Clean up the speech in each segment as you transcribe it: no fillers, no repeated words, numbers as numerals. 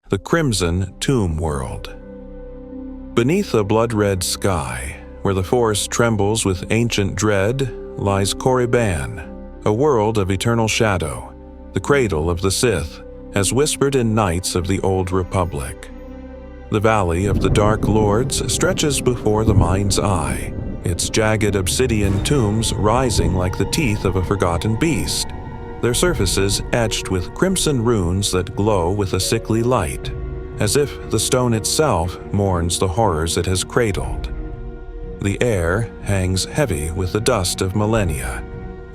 the crimson tombworld. Beneath a blood-red sky, where the forest trembles with ancient dread, lies Korriban, a world of eternal shadow, the cradle of the Sith, as whispered in Knights of the Old Republic. The Valley of the Dark Lords stretches before the mind's eye, its jagged obsidian tombs rising like the teeth of a forgotten beast, their surfaces etched with crimson runes that glow with a sickly light, as if the stone itself mourns the horrors it has cradled. The air hangs heavy with the dust of millennia,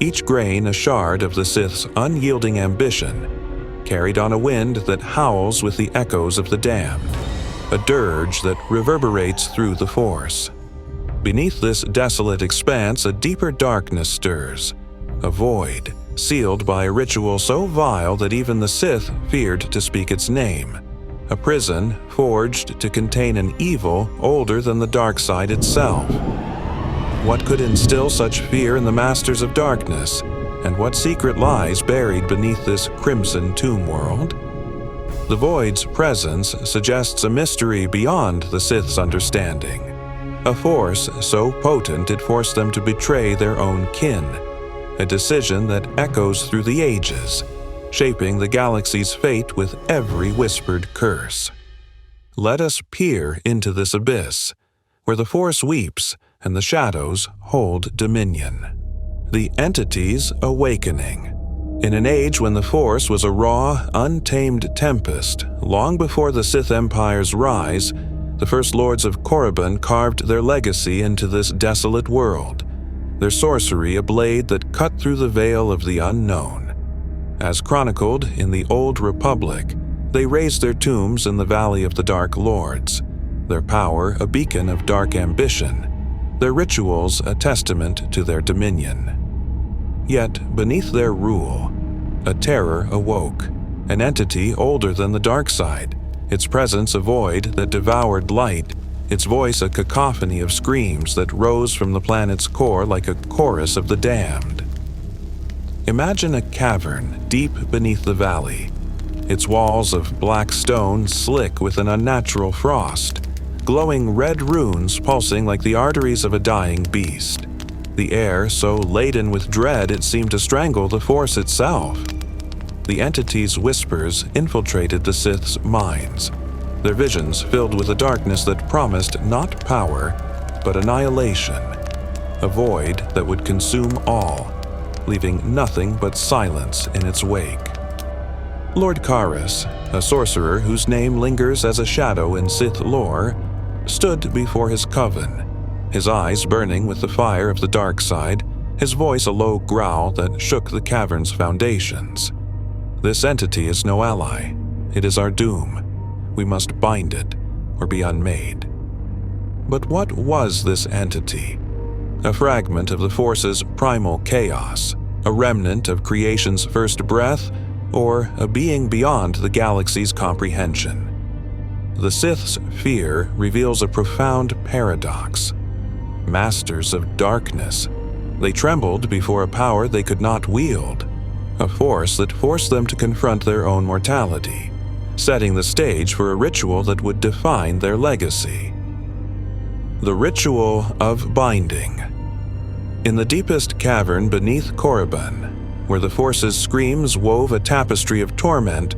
each grain a shard of the Sith's unyielding ambition, carried on a wind that howls with the echoes of the damned, a dirge that reverberates through the Force. Beneath this desolate expanse, a deeper darkness stirs, a void sealed by a ritual so vile that even the Sith feared to speak its name, a prison forged to contain an evil older than the dark side itself. What could instill such fear in the Masters of Darkness, and what secret lies buried beneath this crimson tomb world? The Void's presence suggests a mystery beyond the Sith's understanding, a force so potent it forced them to betray their own kin, a decision that echoes through the ages, shaping the galaxy's fate with every whispered curse. Let us peer into this abyss, where the Force weeps and the shadows hold dominion. The Entity's Awakening. In an age when the Force was a raw, untamed tempest, long before the Sith Empire's rise, the First Lords of Korriban carved their legacy into this desolate world, their sorcery a blade that cut through the veil of the unknown. As chronicled in the Old Republic, they raised their tombs in the Valley of the Dark Lords, their power a beacon of dark ambition, their rituals a testament to their dominion. Yet, beneath their rule, a terror awoke, an entity older than the dark side, its presence a void that devoured light, its voice a cacophony of screams that rose from the planet's core like a chorus of the damned. Imagine a cavern deep beneath the valley, its walls of black stone slick with an unnatural frost, glowing red runes pulsing like the arteries of a dying beast. The air so laden with dread it seemed to strangle the Force itself. The Entity's whispers infiltrated the Sith's minds, their visions filled with a darkness that promised not power, but annihilation, a void that would consume all, leaving nothing but silence in its wake. Lord Karis, a sorcerer whose name lingers as a shadow in Sith lore, stood before his coven, his eyes burning with the fire of the dark side, his voice a low growl that shook the cavern's foundations. This entity is no ally. It is our doom. We must bind it or be unmade. But what was this entity? A fragment of the Force's primal chaos, a remnant of creation's first breath, or a being beyond the galaxy's comprehension? The Sith's fear reveals a profound paradox. Masters of darkness, they trembled before a power they could not wield, a force that forced them to confront their own mortality, setting the stage for a ritual that would define their legacy. The Ritual of Binding. In the deepest cavern beneath Korriban, where the Force's screams wove a tapestry of torment,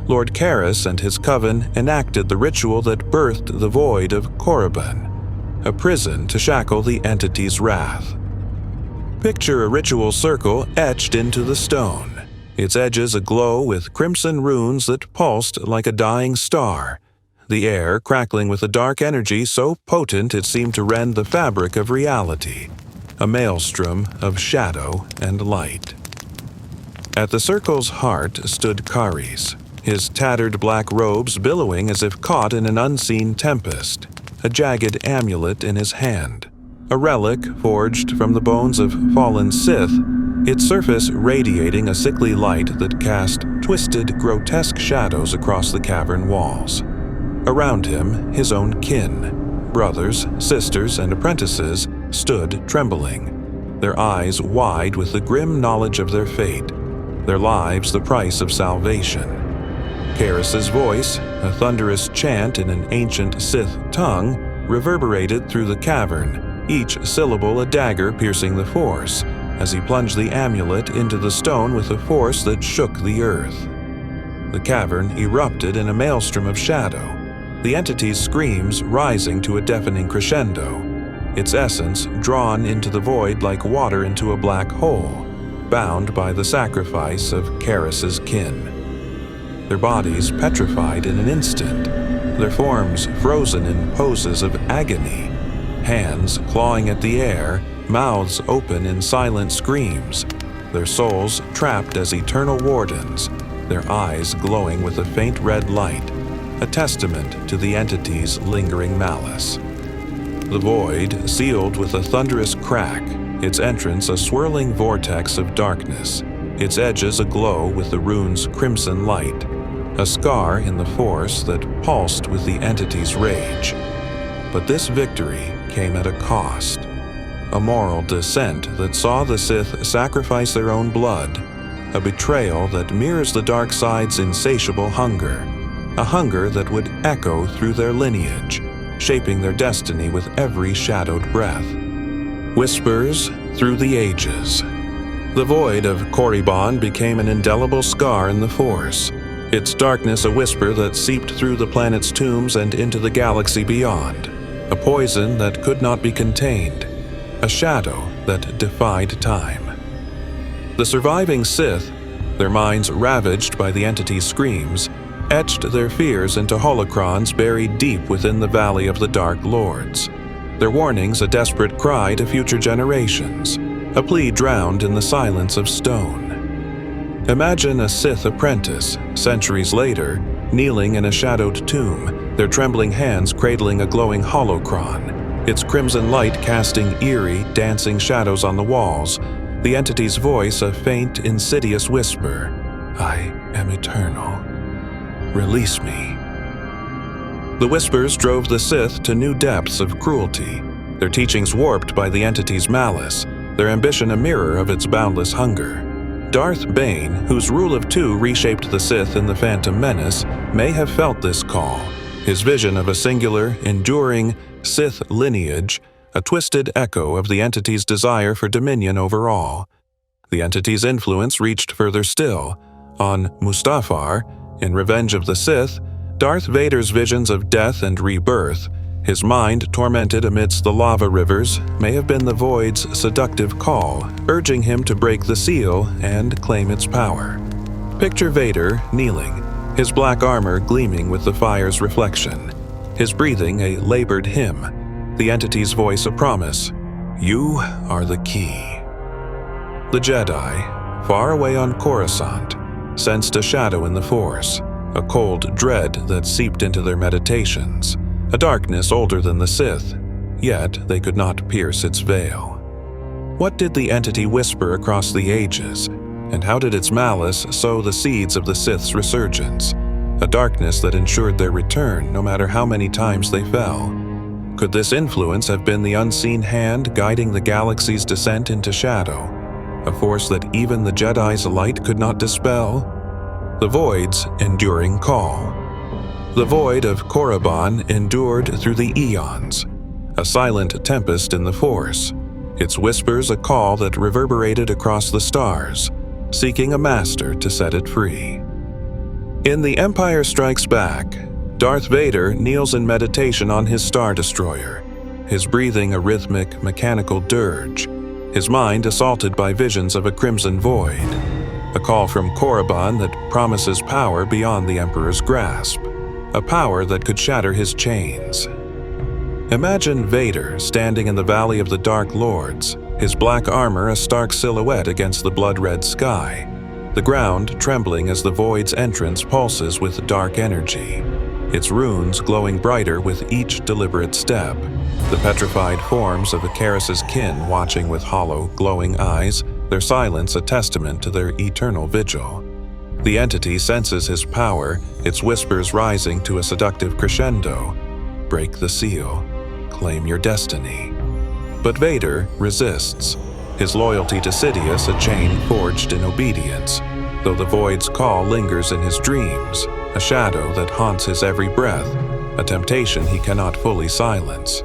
Lord Karis and his coven enacted the ritual that birthed the Void of Korriban, a prison to shackle the Entity's wrath. Picture a ritual circle etched into the stone, its edges aglow with crimson runes that pulsed like a dying star, the air crackling with a dark energy so potent it seemed to rend the fabric of reality, a maelstrom of shadow and light. At the circle's heart stood Karis, his tattered black robes billowing as if caught in an unseen tempest, a jagged amulet in his hand, a relic forged from the bones of fallen Sith, its surface radiating a sickly light that cast twisted, grotesque shadows across the cavern walls. Around him, his own kin, brothers, sisters, and apprentices, stood trembling, their eyes wide with the grim knowledge of their fate, their lives the price of salvation. Karis's voice, a thunderous chant in an ancient Sith tongue, reverberated through the cavern, each syllable a dagger piercing the Force, as he plunged the amulet into the stone with a force that shook the earth. The cavern erupted in a maelstrom of shadow, the entity's screams rising to a deafening crescendo, its essence drawn into the void like water into a black hole, bound by the sacrifice of Karis's kin. Their bodies petrified in an instant, their forms frozen in poses of agony, hands clawing at the air, mouths open in silent screams, their souls trapped as eternal wardens, their eyes glowing with a faint red light, a testament to the entity's lingering malice. The void sealed with a thunderous crack, its entrance a swirling vortex of darkness, its edges aglow with the rune's crimson light, a scar in the Force that pulsed with the entity's rage. But this victory came at a cost, a moral descent that saw the Sith sacrifice their own blood, a betrayal that mirrors the dark side's insatiable hunger, a hunger that would echo through their lineage, shaping their destiny with every shadowed breath. Whispers through the ages. The Void of Korriban became an indelible scar in the Force, its darkness a whisper that seeped through the planet's tombs and into the galaxy beyond, a poison that could not be contained, a shadow that defied time. The surviving Sith, their minds ravaged by the entity's screams, etched their fears into holocrons buried deep within the Valley of the Dark Lords, their warnings a desperate cry to future generations, a plea drowned in the silence of stone. Imagine a Sith apprentice, centuries later, kneeling in a shadowed tomb, their trembling hands cradling a glowing holocron, its crimson light casting eerie, dancing shadows on the walls, the entity's voice a faint, insidious whisper, "I am eternal. Release me." The whispers drove the Sith to new depths of cruelty, their teachings warped by the entity's malice, their ambition a mirror of its boundless hunger. Darth Bane, whose rule of two reshaped the Sith in The Phantom Menace, may have felt this call, his vision of a singular, enduring Sith lineage, a twisted echo of the entity's desire for dominion over all. The entity's influence reached further still. On Mustafar, in Revenge of the Sith, Darth Vader's visions of death and rebirth, his mind tormented amidst the lava rivers, may have been the Void's seductive call, urging him to break the seal and claim its power. Picture Vader kneeling, his black armor gleaming with the fire's reflection, his breathing a labored hymn, the entity's voice a promise, "You are the key." The Jedi, far away on Coruscant, sensed a shadow in the Force, a cold dread that seeped into their meditations, a darkness older than the Sith, yet they could not pierce its veil. What did the entity whisper across the ages, and how did its malice sow the seeds of the Sith's resurgence, a darkness that ensured their return no matter how many times they fell? Could this influence have been the unseen hand guiding the galaxy's descent into shadow, a force that even the Jedi's light could not dispel? The Void's enduring call. The Void of Korriban endured through the eons, a silent tempest in the Force, its whispers a call that reverberated across the stars, seeking a master to set it free. In The Empire Strikes Back, Darth Vader kneels in meditation on his Star Destroyer, his breathing a rhythmic, mechanical dirge, his mind assaulted by visions of a crimson void, a call from Korriban that promises power beyond the Emperor's grasp, a power that could shatter his chains. Imagine Vader standing in the Valley of the Dark Lords, his black armor a stark silhouette against the blood-red sky, the ground trembling as the Void's entrance pulses with dark energy, its runes glowing brighter with each deliberate step, the petrified forms of Karis's kin watching with hollow, glowing eyes, their silence a testament to their eternal vigil. The entity senses his power, its whispers rising to a seductive crescendo. Break the seal. Claim your destiny. But Vader resists, his loyalty to Sidious a chain forged in obedience, though the Void's call lingers in his dreams. a shadow that haunts his every breath, a temptation he cannot fully silence.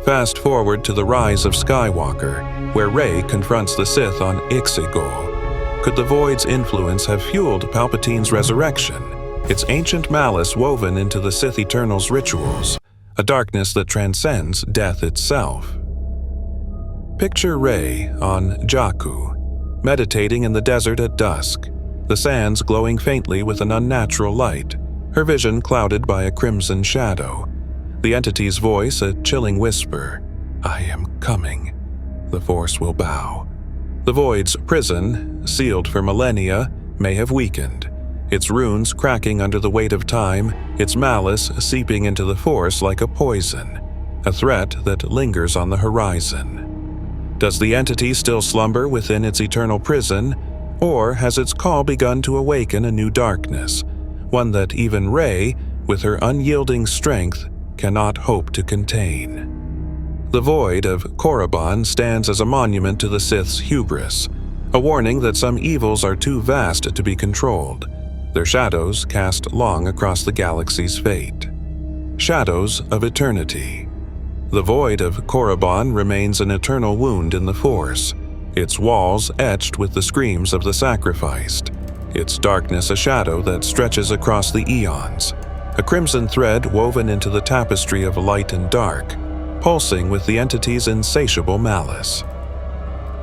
Fast forward to the rise of Skywalker, where Rey confronts the Sith on Exegol. Could the Void's influence have fueled Palpatine's resurrection, its ancient malice woven into the Sith Eternal's rituals, a darkness that transcends death itself? Picture Rey on Jakku, meditating in the desert at dusk, the sands glowing faintly with an unnatural light, her vision clouded by a crimson shadow. The entity's voice a chilling whisper, "I am coming. The Force will bow." The Void's prison, sealed for millennia, may have weakened, its runes cracking under the weight of time, its malice seeping into the Force like a poison, a threat that lingers on the horizon. Does the entity still slumber within its eternal prison, or has its call begun to awaken a new darkness, one that even Rey, with her unyielding strength, cannot hope to contain? The Void of Korriban stands as a monument to the Sith's hubris, a warning that some evils are too vast to be controlled, their shadows cast long across the galaxy's fate. Shadows of eternity. The Void of Korriban remains an eternal wound in the Force, its walls etched with the screams of the sacrificed, its darkness a shadow that stretches across the eons, a crimson thread woven into the tapestry of light and dark, pulsing with the entity's insatiable malice.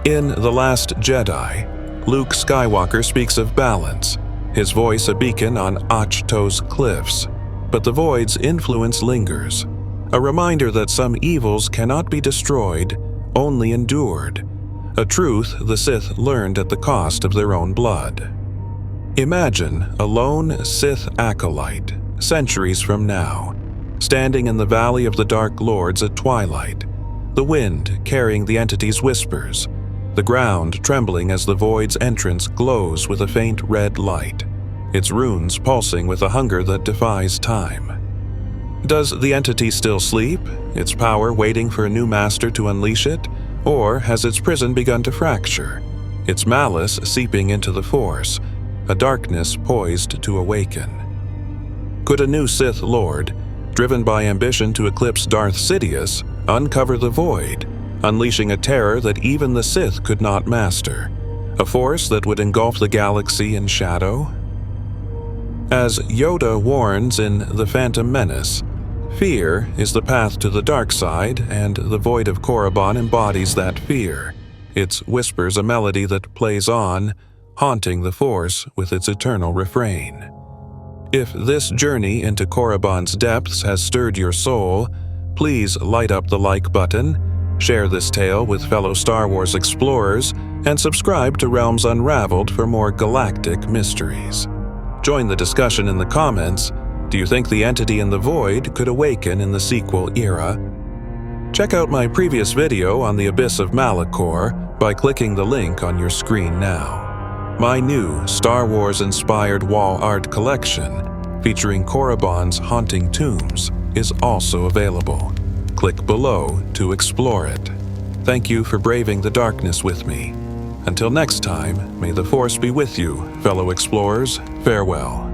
In The Last Jedi, Luke Skywalker speaks of balance, his voice a beacon on Ahch-To's cliffs, but the Void's influence lingers, a reminder that some evils cannot be destroyed, only endured, a truth the Sith learned at the cost of their own blood. Imagine a lone Sith acolyte, centuries from now, standing in the Valley of the Dark Lords at twilight, the wind carrying the entity's whispers, the ground trembling as the Void's entrance glows with a faint red light, its runes pulsing with a hunger that defies time. Does the entity still sleep, its power waiting for a new master to unleash it, or has its prison begun to fracture, its malice seeping into the Force, a darkness poised to awaken? Could a new Sith Lord, driven by ambition to eclipse Darth Sidious, uncover the Void, unleashing a terror that even the Sith could not master, a force that would engulf the galaxy in shadow? As Yoda warns in The Phantom Menace, fear is the path to the dark side, and the Void of Korriban embodies that fear. It whispers a melody that plays on, haunting the Force with its eternal refrain. If this journey into Korriban's depths has stirred your soul, please light up the like button, share this tale with fellow Star Wars explorers, and subscribe to Realms Unraveled for more galactic mysteries. Join the discussion in the comments. Do you think the entity in the Void could awaken in the sequel era? Check out my previous video on the Abyss of Malachor by clicking the link on your screen now. My new Star Wars-inspired wall art collection, featuring Korriban's haunting tombs, is also available. Click below to explore it. Thank you for braving the darkness with me. Until next time, may the Force be with you, fellow explorers. Farewell.